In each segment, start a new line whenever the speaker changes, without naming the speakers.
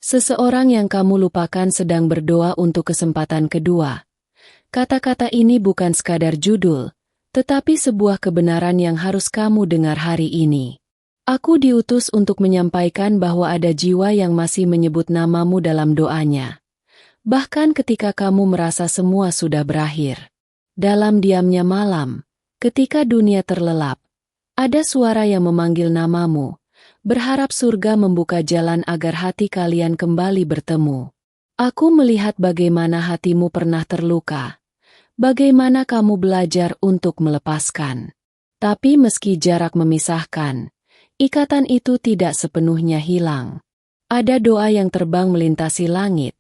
Seseorang yang kamu lupakan sedang berdoa untuk kesempatan kedua. Kata-kata ini bukan sekadar judul, tetapi sebuah kebenaran yang harus kamu dengar hari ini. Aku diutus untuk menyampaikan bahwa ada jiwa yang masih menyebut namamu dalam doanya. Bahkan ketika kamu merasa semua sudah berakhir. Dalam diamnya malam, ketika dunia terlelap, ada suara yang memanggil namamu, berharap surga membuka jalan agar hati kalian kembali bertemu. Aku melihat bagaimana hatimu pernah terluka. Bagaimana kamu belajar untuk melepaskan. Tapi meski jarak memisahkan, ikatan itu tidak sepenuhnya hilang. Ada doa yang terbang melintasi langit,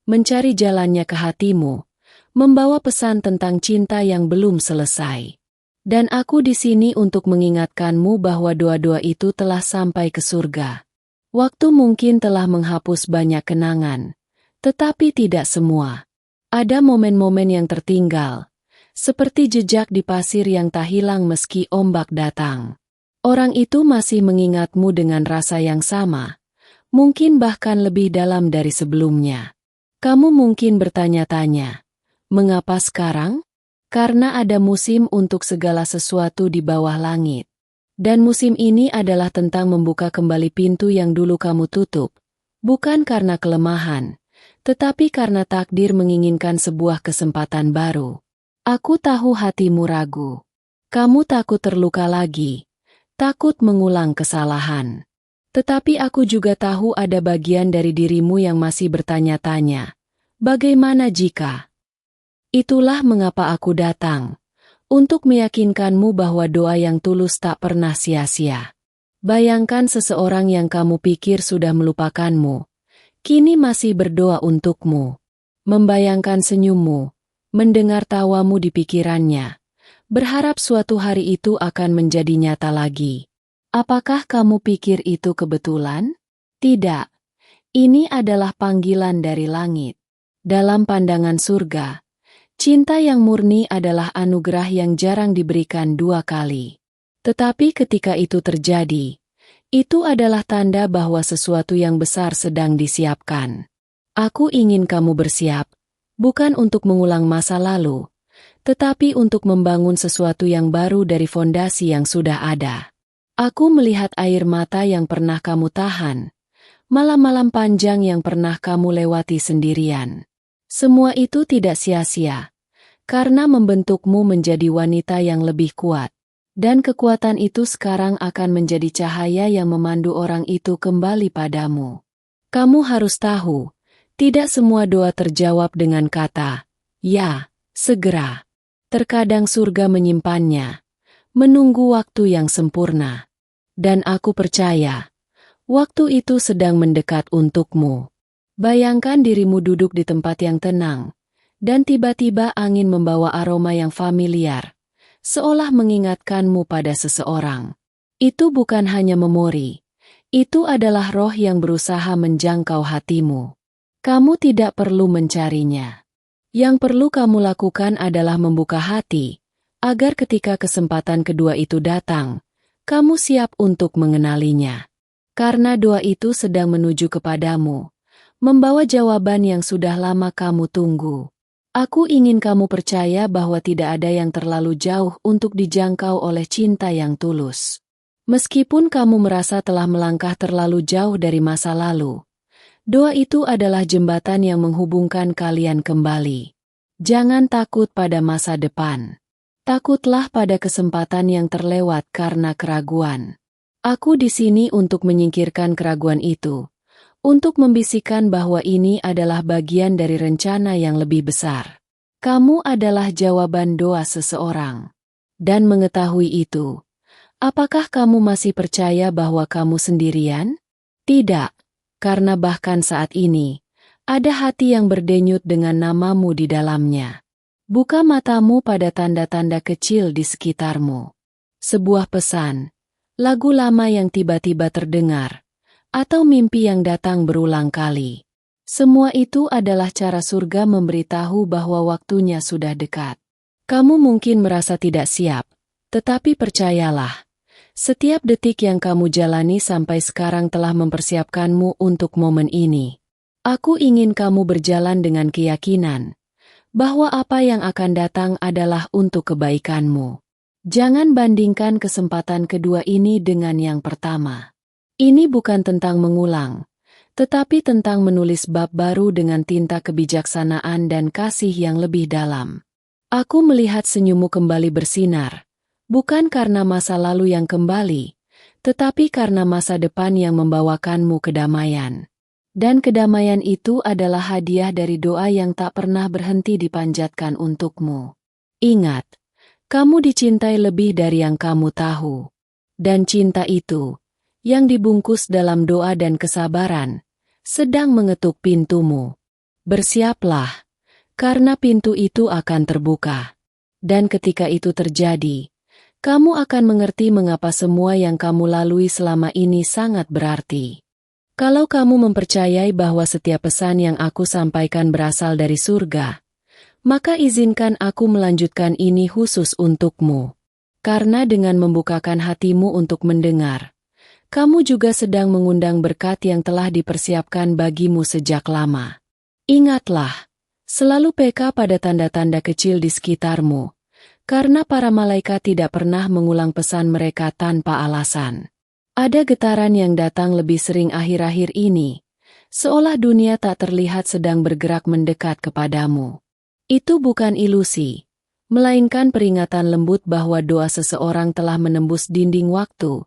mencari jalannya ke hatimu, membawa pesan tentang cinta yang belum selesai. Dan aku di sini untuk mengingatkanmu bahwa doa-doa itu telah sampai ke surga. Waktu mungkin telah menghapus banyak kenangan, tetapi tidak semua. Ada momen-momen yang tertinggal, seperti jejak di pasir yang tak hilang meski ombak datang. Orang itu masih mengingatmu dengan rasa yang sama, mungkin bahkan lebih dalam dari sebelumnya. Kamu mungkin bertanya-tanya, mengapa sekarang? Karena ada musim untuk segala sesuatu di bawah langit. Dan musim ini adalah tentang membuka kembali pintu yang dulu kamu tutup, bukan karena kelemahan, tetapi karena takdir menginginkan sebuah kesempatan baru. Aku tahu hatimu ragu. Kamu takut terluka lagi, takut mengulang kesalahan. Tetapi aku juga tahu ada bagian dari dirimu yang masih bertanya-tanya, bagaimana jika? Itulah mengapa aku datang, untuk meyakinkanmu bahwa doa yang tulus tak pernah sia-sia. Bayangkan seseorang yang kamu pikir sudah melupakanmu, kini masih berdoa untukmu. Membayangkan senyummu, mendengar tawamu di pikirannya, berharap suatu hari itu akan menjadi nyata lagi. Apakah kamu pikir itu kebetulan? Tidak. Ini adalah panggilan dari langit. Dalam pandangan surga, cinta yang murni adalah anugerah yang jarang diberikan dua kali. Tetapi ketika itu terjadi, itu adalah tanda bahwa sesuatu yang besar sedang disiapkan. Aku ingin kamu bersiap, bukan untuk mengulang masa lalu, tetapi untuk membangun sesuatu yang baru dari fondasi yang sudah ada. Aku melihat air mata yang pernah kamu tahan, malam-malam panjang yang pernah kamu lewati sendirian. Semua itu tidak sia-sia, karena membentukmu menjadi wanita yang lebih kuat. Dan kekuatan itu sekarang akan menjadi cahaya yang memandu orang itu kembali padamu. Kamu harus tahu, tidak semua doa terjawab dengan kata, ya, segera. Terkadang surga menyimpannya, menunggu waktu yang sempurna. Dan aku percaya, waktu itu sedang mendekat untukmu. Bayangkan dirimu duduk di tempat yang tenang, dan tiba-tiba angin membawa aroma yang familiar, seolah mengingatkanmu pada seseorang. Itu bukan hanya memori, itu adalah roh yang berusaha menjangkau hatimu. Kamu tidak perlu mencarinya. Yang perlu kamu lakukan adalah membuka hati, agar ketika kesempatan kedua itu datang, kamu siap untuk mengenalinya. Karena doa itu sedang menuju kepadamu, membawa jawaban yang sudah lama kamu tunggu. Aku ingin kamu percaya bahwa tidak ada yang terlalu jauh untuk dijangkau oleh cinta yang tulus. Meskipun kamu merasa telah melangkah terlalu jauh dari masa lalu, doa itu adalah jembatan yang menghubungkan kalian kembali. Jangan takut pada masa depan. Takutlah pada kesempatan yang terlewat karena keraguan. Aku di sini untuk menyingkirkan keraguan itu, untuk membisikkan bahwa ini adalah bagian dari rencana yang lebih besar. Kamu adalah jawaban doa seseorang. Dan mengetahui itu, apakah kamu masih percaya bahwa kamu sendirian? Tidak, karena bahkan saat ini, ada hati yang berdenyut dengan namamu di dalamnya. Buka matamu pada tanda-tanda kecil di sekitarmu. Sebuah pesan, lagu lama yang tiba-tiba terdengar, atau mimpi yang datang berulang kali. Semua itu adalah cara surga memberitahu bahwa waktunya sudah dekat. Kamu mungkin merasa tidak siap, tetapi percayalah, setiap detik yang kamu jalani sampai sekarang telah mempersiapkanmu untuk momen ini. Aku ingin kamu berjalan dengan keyakinan bahwa apa yang akan datang adalah untuk kebaikanmu. Jangan bandingkan kesempatan kedua ini dengan yang pertama. Ini bukan tentang mengulang, tetapi tentang menulis bab baru dengan tinta kebijaksanaan dan kasih yang lebih dalam. Aku melihat senyummu kembali bersinar, bukan karena masa lalu yang kembali, tetapi karena masa depan yang membawakanmu kedamaian. Dan kedamaian itu adalah hadiah dari doa yang tak pernah berhenti dipanjatkan untukmu. Ingat, kamu dicintai lebih dari yang kamu tahu. Dan cinta itu, yang dibungkus dalam doa dan kesabaran, sedang mengetuk pintumu. Bersiaplah, karena pintu itu akan terbuka. Dan ketika itu terjadi, kamu akan mengerti mengapa semua yang kamu lalui selama ini sangat berarti. Kalau kamu mempercayai bahwa setiap pesan yang aku sampaikan berasal dari surga, maka izinkan aku melanjutkan ini khusus untukmu. Karena dengan membukakan hatimu untuk mendengar, kamu juga sedang mengundang berkat yang telah dipersiapkan bagimu sejak lama. Ingatlah, selalu peka pada tanda-tanda kecil di sekitarmu, karena para malaikat tidak pernah mengulang pesan mereka tanpa alasan. Ada getaran yang datang lebih sering akhir-akhir ini, seolah dunia tak terlihat sedang bergerak mendekat kepadamu. Itu bukan ilusi, melainkan peringatan lembut bahwa doa seseorang telah menembus dinding waktu,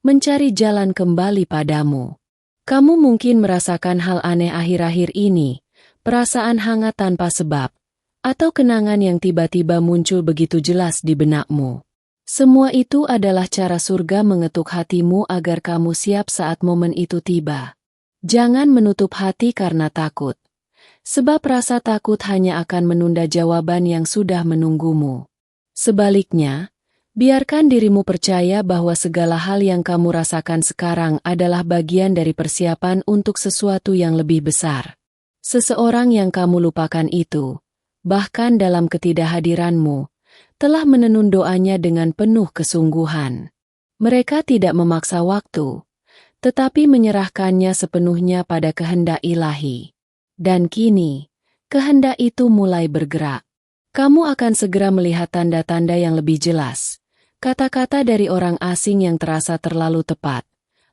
mencari jalan kembali padamu. Kamu mungkin merasakan hal aneh akhir-akhir ini, perasaan hangat tanpa sebab, atau kenangan yang tiba-tiba muncul begitu jelas di benakmu. Semua itu adalah cara surga mengetuk hatimu agar kamu siap saat momen itu tiba. Jangan menutup hati karena takut, sebab rasa takut hanya akan menunda jawaban yang sudah menunggumu. Sebaliknya, biarkan dirimu percaya bahwa segala hal yang kamu rasakan sekarang adalah bagian dari persiapan untuk sesuatu yang lebih besar. Seseorang yang kamu lupakan itu, bahkan dalam ketidakhadiranmu, telah menenun doanya dengan penuh kesungguhan. Mereka tidak memaksa waktu, tetapi menyerahkannya sepenuhnya pada kehendak ilahi. Dan kini, kehendak itu mulai bergerak. Kamu akan segera melihat tanda-tanda yang lebih jelas, kata-kata dari orang asing yang terasa terlalu tepat,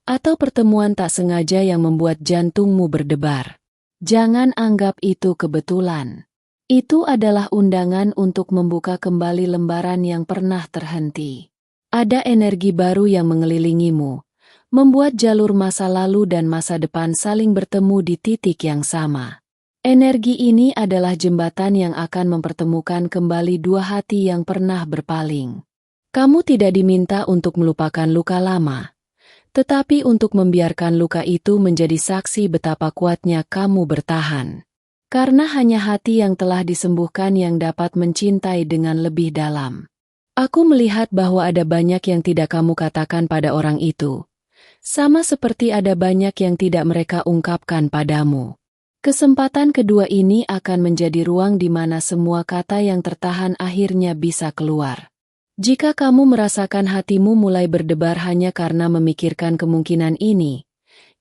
atau pertemuan tak sengaja yang membuat jantungmu berdebar. Jangan anggap itu kebetulan. Itu adalah undangan untuk membuka kembali lembaran yang pernah terhenti. Ada energi baru yang mengelilingimu, membuat jalur masa lalu dan masa depan saling bertemu di titik yang sama. Energi ini adalah jembatan yang akan mempertemukan kembali dua hati yang pernah berpaling. Kamu tidak diminta untuk melupakan luka lama, tetapi untuk membiarkan luka itu menjadi saksi betapa kuatnya kamu bertahan. Karena hanya hati yang telah disembuhkan yang dapat mencintai dengan lebih dalam. Aku melihat bahwa ada banyak yang tidak kamu katakan pada orang itu. Sama seperti ada banyak yang tidak mereka ungkapkan padamu. Kesempatan kedua ini akan menjadi ruang di mana semua kata yang tertahan akhirnya bisa keluar. Jika kamu merasakan hatimu mulai berdebar hanya karena memikirkan kemungkinan ini,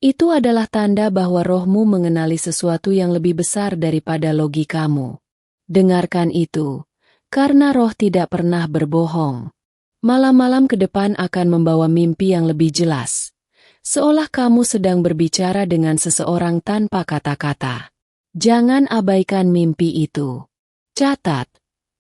itu adalah tanda bahwa rohmu mengenali sesuatu yang lebih besar daripada logikamu. Dengarkan itu, karena roh tidak pernah berbohong. Malam-malam ke depan akan membawa mimpi yang lebih jelas, seolah kamu sedang berbicara dengan seseorang tanpa kata-kata. Jangan abaikan mimpi itu. Catat,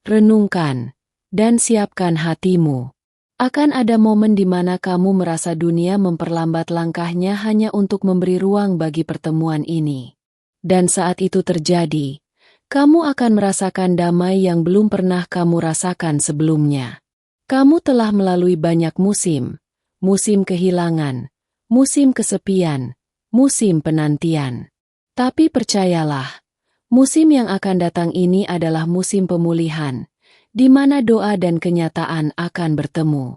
renungkan, dan siapkan hatimu. Akan ada momen di mana kamu merasa dunia memperlambat langkahnya hanya untuk memberi ruang bagi pertemuan ini. Dan saat itu terjadi, kamu akan merasakan damai yang belum pernah kamu rasakan sebelumnya. Kamu telah melalui banyak musim, musim kehilangan, musim kesepian, musim penantian. Tapi percayalah, musim yang akan datang ini adalah musim pemulihan, di mana doa dan kenyataan akan bertemu.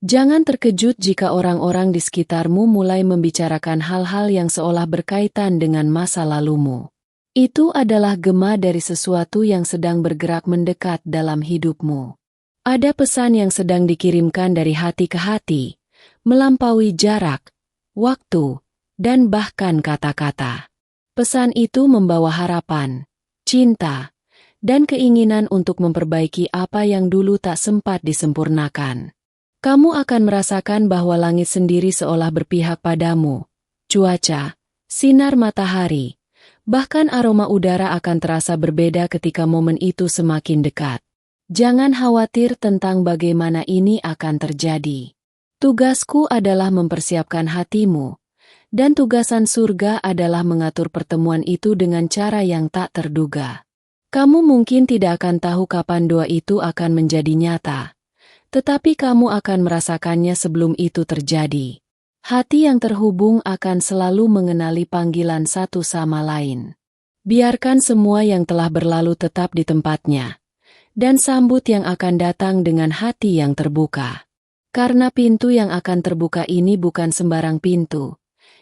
Jangan terkejut jika orang-orang di sekitarmu mulai membicarakan hal-hal yang seolah berkaitan dengan masa lalumu. Itu adalah gema dari sesuatu yang sedang bergerak mendekat dalam hidupmu. Ada pesan yang sedang dikirimkan dari hati ke hati, melampaui jarak, waktu, dan bahkan kata-kata. Pesan itu membawa harapan, cinta, dan keinginan untuk memperbaiki apa yang dulu tak sempat disempurnakan. Kamu akan merasakan bahwa langit sendiri seolah berpihak padamu. Cuaca, sinar matahari, bahkan aroma udara akan terasa berbeda ketika momen itu semakin dekat. Jangan khawatir tentang bagaimana ini akan terjadi. Tugasku adalah mempersiapkan hatimu, dan tugasan surga adalah mengatur pertemuan itu dengan cara yang tak terduga. Kamu mungkin tidak akan tahu kapan doa itu akan menjadi nyata, tetapi kamu akan merasakannya sebelum itu terjadi. Hati yang terhubung akan selalu mengenali panggilan satu sama lain. Biarkan semua yang telah berlalu tetap di tempatnya, dan sambut yang akan datang dengan hati yang terbuka. Karena pintu yang akan terbuka ini bukan sembarang pintu.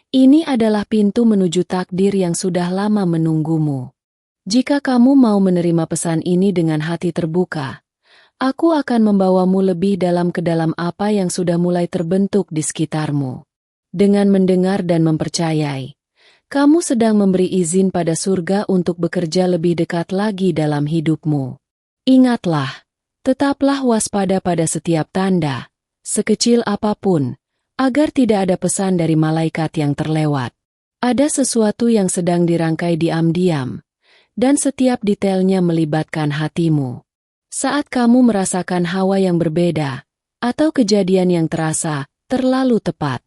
Ini adalah pintu menuju takdir yang sudah lama menunggumu. Jika kamu mau menerima pesan ini dengan hati terbuka, aku akan membawamu lebih dalam ke dalam apa yang sudah mulai terbentuk di sekitarmu. Dengan mendengar dan mempercayai, kamu sedang memberi izin pada surga untuk bekerja lebih dekat lagi dalam hidupmu. Ingatlah, tetaplah waspada pada setiap tanda, sekecil apapun, agar tidak ada pesan dari malaikat yang terlewat. Ada sesuatu yang sedang dirangkai diam-diam, dan setiap detailnya melibatkan hatimu. Saat kamu merasakan hawa yang berbeda, atau kejadian yang terasa terlalu tepat,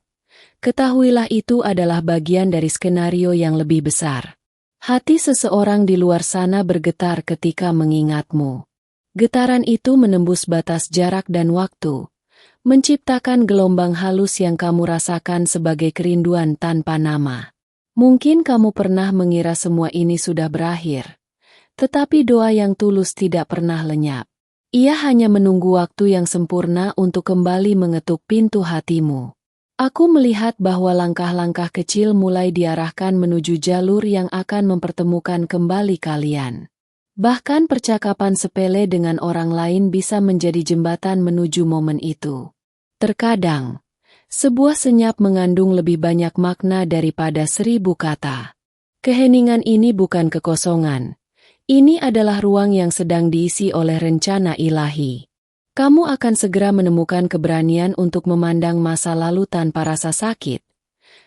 ketahuilah itu adalah bagian dari skenario yang lebih besar. Hati seseorang di luar sana bergetar ketika mengingatmu. Getaran itu menembus batas jarak dan waktu, menciptakan gelombang halus yang kamu rasakan sebagai kerinduan tanpa nama. Mungkin kamu pernah mengira semua ini sudah berakhir, tetapi doa yang tulus tidak pernah lenyap. Ia hanya menunggu waktu yang sempurna untuk kembali mengetuk pintu hatimu. Aku melihat bahwa langkah-langkah kecil mulai diarahkan menuju jalur yang akan mempertemukan kembali kalian. Bahkan percakapan sepele dengan orang lain bisa menjadi jembatan menuju momen itu. Terkadang, sebuah senyap mengandung lebih banyak makna daripada 1000 kata. Keheningan ini bukan kekosongan. Ini adalah ruang yang sedang diisi oleh rencana ilahi. Kamu akan segera menemukan keberanian untuk memandang masa lalu tanpa rasa sakit,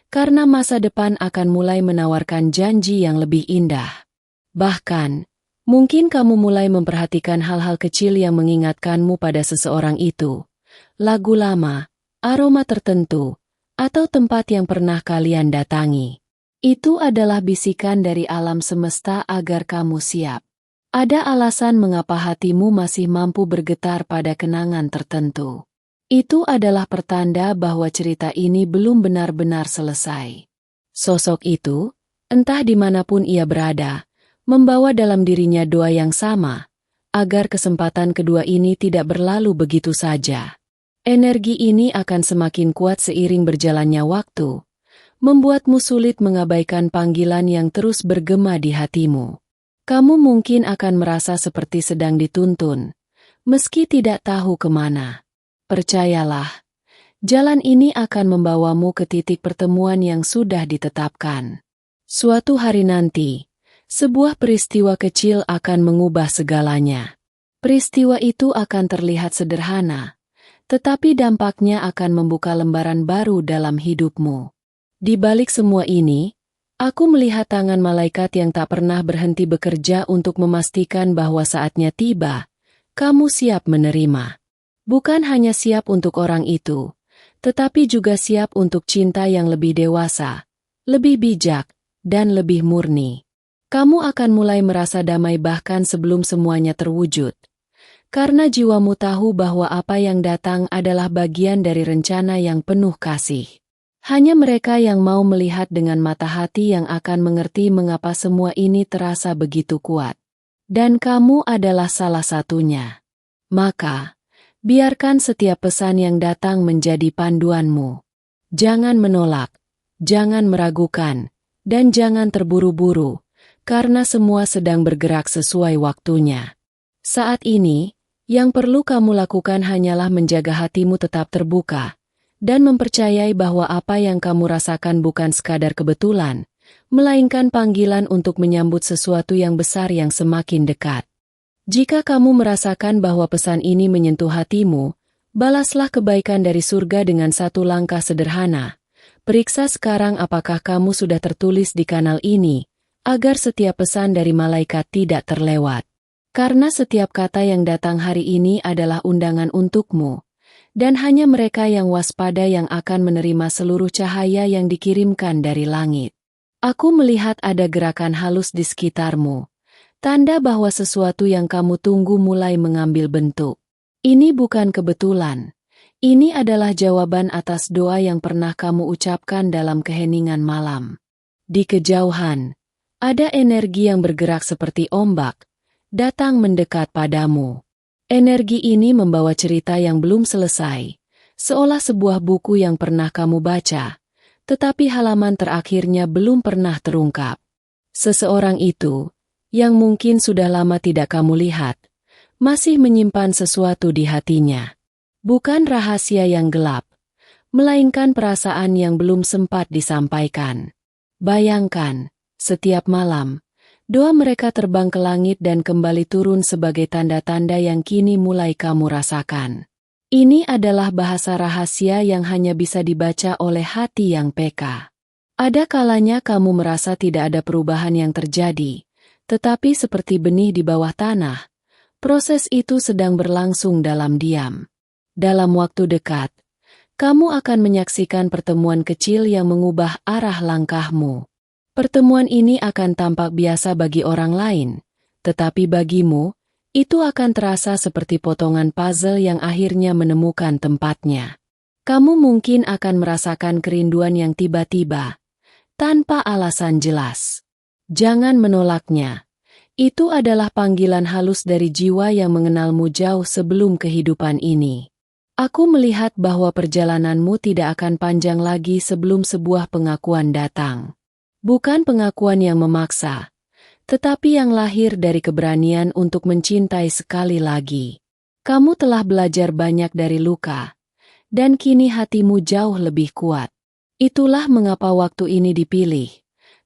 karena masa depan akan mulai menawarkan janji yang lebih indah. Bahkan, mungkin kamu mulai memperhatikan hal-hal kecil yang mengingatkanmu pada seseorang itu. Lagu lama, aroma tertentu, atau tempat yang pernah kalian datangi. Itu adalah bisikan dari alam semesta agar kamu siap. Ada alasan mengapa hatimu masih mampu bergetar pada kenangan tertentu. Itu adalah pertanda bahwa cerita ini belum benar-benar selesai. Sosok itu, entah dimanapun ia berada, membawa dalam dirinya doa yang sama, agar kesempatan kedua ini tidak berlalu begitu saja. Energi ini akan semakin kuat seiring berjalannya waktu, membuatmu sulit mengabaikan panggilan yang terus bergema di hatimu. Kamu mungkin akan merasa seperti sedang dituntun, meski tidak tahu kemana. Percayalah, jalan ini akan membawamu ke titik pertemuan yang sudah ditetapkan. Suatu hari nanti, sebuah peristiwa kecil akan mengubah segalanya. Peristiwa itu akan terlihat sederhana, tetapi dampaknya akan membuka lembaran baru dalam hidupmu. Di balik semua ini, aku melihat tangan malaikat yang tak pernah berhenti bekerja untuk memastikan bahwa saatnya tiba, kamu siap menerima. Bukan hanya siap untuk orang itu, tetapi juga siap untuk cinta yang lebih dewasa, lebih bijak, dan lebih murni. Kamu akan mulai merasa damai bahkan sebelum semuanya terwujud. Karena jiwamu tahu bahwa apa yang datang adalah bagian dari rencana yang penuh kasih. Hanya mereka yang mau melihat dengan mata hati yang akan mengerti mengapa semua ini terasa begitu kuat. Dan kamu adalah salah satunya. Maka, biarkan setiap pesan yang datang menjadi panduanmu. Jangan menolak, jangan meragukan, dan jangan terburu-buru, karena semua sedang bergerak sesuai waktunya. Saat ini, yang perlu kamu lakukan hanyalah menjaga hatimu tetap terbuka, dan mempercayai bahwa apa yang kamu rasakan bukan sekadar kebetulan, melainkan panggilan untuk menyambut sesuatu yang besar yang semakin dekat. Jika kamu merasakan bahwa pesan ini menyentuh hatimu, balaslah kebaikan dari surga dengan satu langkah sederhana. Periksa sekarang apakah kamu sudah tertulis di kanal ini, agar setiap pesan dari malaikat tidak terlewat. Karena setiap kata yang datang hari ini adalah undangan untukmu, dan hanya mereka yang waspada yang akan menerima seluruh cahaya yang dikirimkan dari langit. Aku melihat ada gerakan halus di sekitarmu, tanda bahwa sesuatu yang kamu tunggu mulai mengambil bentuk. Ini bukan kebetulan. Ini adalah jawaban atas doa yang pernah kamu ucapkan dalam keheningan malam. Di kejauhan, ada energi yang bergerak seperti ombak, datang mendekat padamu. Energi ini membawa cerita yang belum selesai, seolah sebuah buku yang pernah kamu baca, tetapi halaman terakhirnya belum pernah terungkap. Seseorang itu, yang mungkin sudah lama tidak kamu lihat, masih menyimpan sesuatu di hatinya. Bukan rahasia yang gelap, melainkan perasaan yang belum sempat disampaikan. Bayangkan, setiap malam, doa mereka terbang ke langit dan kembali turun sebagai tanda-tanda yang kini mulai kamu rasakan. Ini adalah bahasa rahasia yang hanya bisa dibaca oleh hati yang peka. Ada kalanya kamu merasa tidak ada perubahan yang terjadi, tetapi seperti benih di bawah tanah, proses itu sedang berlangsung dalam diam. Dalam waktu dekat, kamu akan menyaksikan pertemuan kecil yang mengubah arah langkahmu. Pertemuan ini akan tampak biasa bagi orang lain, tetapi bagimu, itu akan terasa seperti potongan puzzle yang akhirnya menemukan tempatnya. Kamu mungkin akan merasakan kerinduan yang tiba-tiba, tanpa alasan jelas. Jangan menolaknya. Itu adalah panggilan halus dari jiwa yang mengenalmu jauh sebelum kehidupan ini. Aku melihat bahwa perjalananmu tidak akan panjang lagi sebelum sebuah pengakuan datang. Bukan pengakuan yang memaksa, tetapi yang lahir dari keberanian untuk mencintai sekali lagi. Kamu telah belajar banyak dari luka, dan kini hatimu jauh lebih kuat. Itulah mengapa waktu ini dipilih,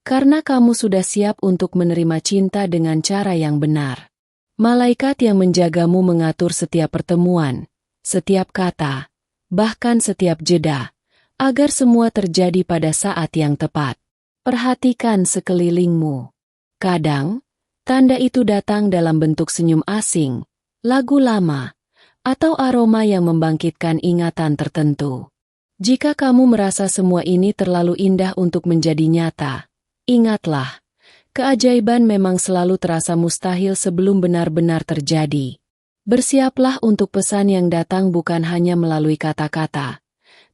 karena kamu sudah siap untuk menerima cinta dengan cara yang benar. Malaikat yang menjagamu mengatur setiap pertemuan, setiap kata, bahkan setiap jeda, agar semua terjadi pada saat yang tepat. Perhatikan sekelilingmu. Kadang, tanda itu datang dalam bentuk senyum asing, lagu lama, atau aroma yang membangkitkan ingatan tertentu. Jika kamu merasa semua ini terlalu indah untuk menjadi nyata, ingatlah, keajaiban memang selalu terasa mustahil sebelum benar-benar terjadi. Bersiaplah untuk pesan yang datang bukan hanya melalui kata-kata,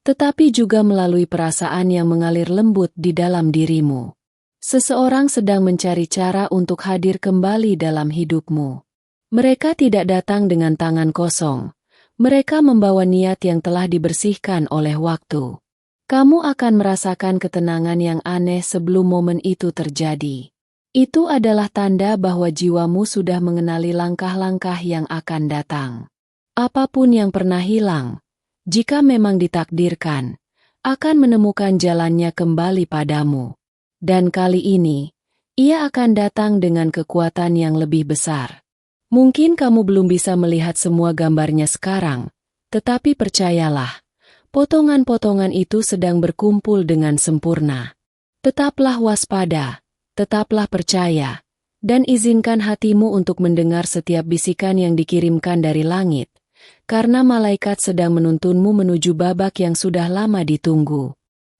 tetapi juga melalui perasaan yang mengalir lembut di dalam dirimu. Seseorang sedang mencari cara untuk hadir kembali dalam hidupmu. Mereka tidak datang dengan tangan kosong. Mereka membawa niat yang telah dibersihkan oleh waktu. Kamu akan merasakan ketenangan yang aneh sebelum momen itu terjadi. Itu adalah tanda bahwa jiwamu sudah mengenali langkah-langkah yang akan datang. Apapun yang pernah hilang, jika memang ditakdirkan, akan menemukan jalannya kembali padamu. Dan kali ini, ia akan datang dengan kekuatan yang lebih besar. Mungkin kamu belum bisa melihat semua gambarnya sekarang, tetapi percayalah, potongan-potongan itu sedang berkumpul dengan sempurna. Tetaplah waspada. Tetaplah percaya, dan izinkan hatimu untuk mendengar setiap bisikan yang dikirimkan dari langit, karena malaikat sedang menuntunmu menuju babak yang sudah lama ditunggu.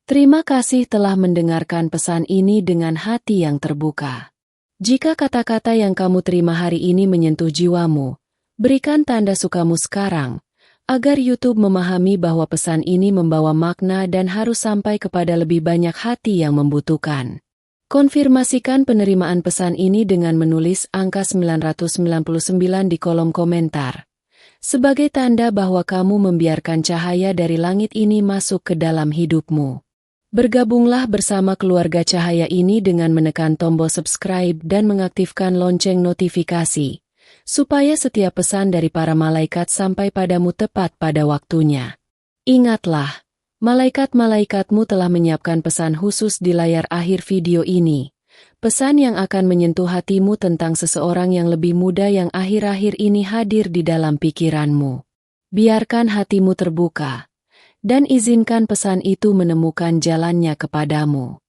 Terima kasih telah mendengarkan pesan ini dengan hati yang terbuka. Jika kata-kata yang kamu terima hari ini menyentuh jiwamu, berikan tanda sukamu sekarang, agar YouTube memahami bahwa pesan ini membawa makna dan harus sampai kepada lebih banyak hati yang membutuhkan. Konfirmasikan penerimaan pesan ini dengan menulis angka 999 di kolom komentar, sebagai tanda bahwa kamu membiarkan cahaya dari langit ini masuk ke dalam hidupmu. Bergabunglah bersama keluarga cahaya ini dengan menekan tombol subscribe dan mengaktifkan lonceng notifikasi, supaya setiap pesan dari para malaikat sampai padamu tepat pada waktunya. Ingatlah, Malaikat-malaikatmu telah menyiapkan pesan khusus di layar akhir video ini. Pesan yang akan menyentuh hatimu tentang seseorang yang lebih muda yang akhir-akhir ini hadir di dalam pikiranmu. Biarkan hatimu terbuka, dan izinkan pesan itu menemukan jalannya kepadamu.